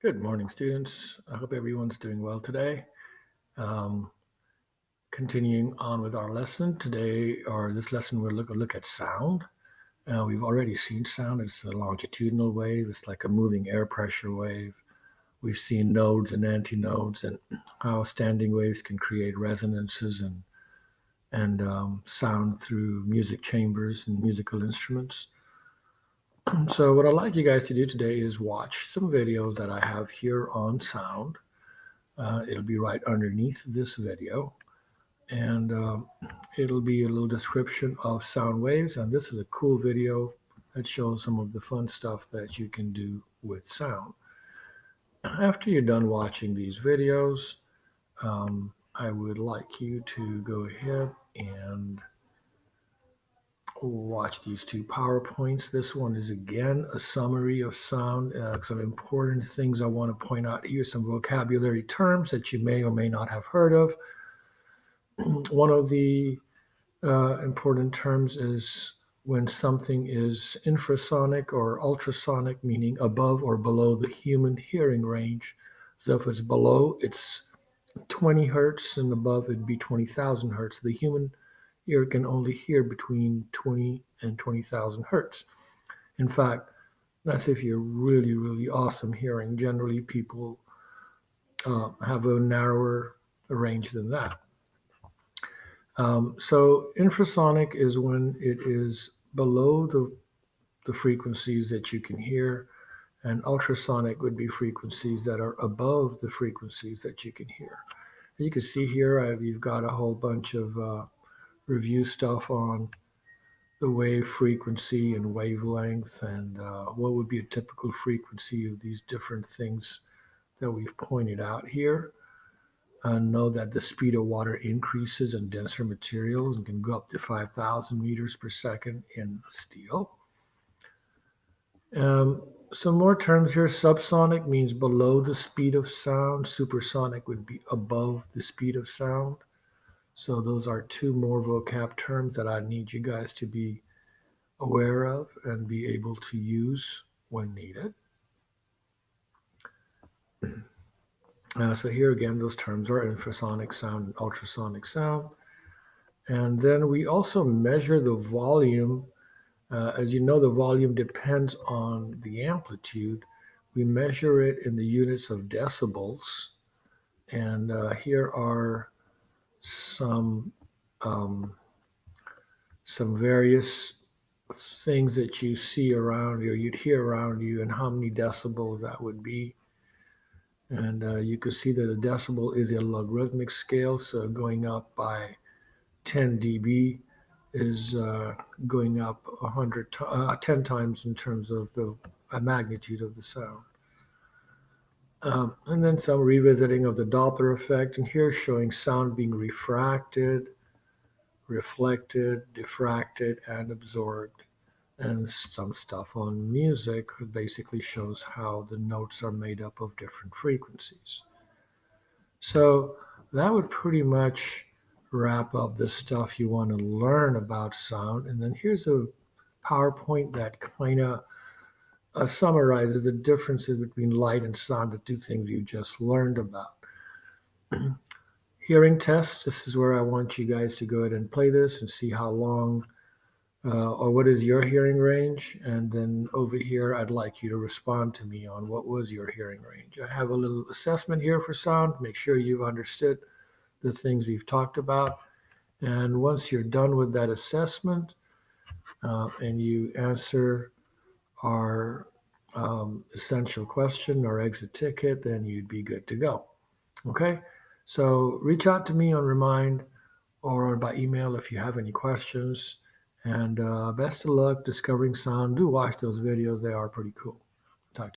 Good morning, students. I hope everyone's doing well today. Um, Continuing on with our lesson today, or this lesson, we'll look at sound. We've already seen sound. It's a longitudinal wave. It's like a moving air pressure wave. We've seen nodes and antinodes, and how standing waves can create resonances and sound through music chambers and musical instruments. So, what I'd like you guys to do today is watch some videos that I have here on sound. It'll be right underneath this video, and it'll be a little description of sound waves. And this is a cool video that shows some of the fun stuff that you can do with sound. After you're done watching these videos, I would like you to go ahead and watch these two PowerPoints. This one is again a summary of sound, some important things I want to point out here, some vocabulary terms that you may or may not have heard of. One of the important terms is when something is infrasonic or ultrasonic, meaning above or below the human hearing range. So if it's below, it's 20 hertz, and above, it'd be 20,000 hertz. The human ear can only hear between 20 and 20,000 hertz. In fact, that's if you're really, really awesome hearing. Generally, people have a narrower range than that. So infrasonic is when it is below the frequencies that you can hear, and ultrasonic would be frequencies that are above the frequencies that you can hear. And you can see here you've got a whole bunch of review stuff on the wave frequency and wavelength, and what would be a typical frequency of these different things that we've pointed out here. Know that the speed of water increases in denser materials and can go up to 5,000 meters per second in steel. Some more terms here. Subsonic means below the speed of sound. Supersonic would be above the speed of sound. So those are two more vocab terms that I need you guys to be aware of and be able to use when needed. So here again, those terms are infrasonic sound and ultrasonic sound. And then we also measure the volume. As you know, the volume depends on the amplitude. We measure it in the units of decibels. And here are some various things that you see around you, or you'd hear around you, and how many decibels that would be. And you can see that a decibel is a logarithmic scale, so going up by 10 dB is going up 10 times in terms of the magnitude of the sound. And then some revisiting of the Doppler effect, and here showing sound being refracted, reflected, diffracted, and absorbed. And some stuff on music basically shows how the notes are made up of different frequencies. So that would pretty much wrap up the stuff you want to learn about sound. And then here's a PowerPoint that kind of summarizes the differences between light and sound, the two things you just learned about. Hearing test, this is where I want you guys to go ahead and play this and see how long or what is your hearing range. And then over here, I'd like you to respond to me on what was your hearing range. I have a little assessment here for sound. Make sure you've understood the things we've talked about. And once you're done with that assessment and you answer our essential question or exit ticket, then you'd be good to go. Okay? So reach out to me on Remind or by email if you have any questions. And best of luck discovering sound. Do watch those videos. They are pretty cool.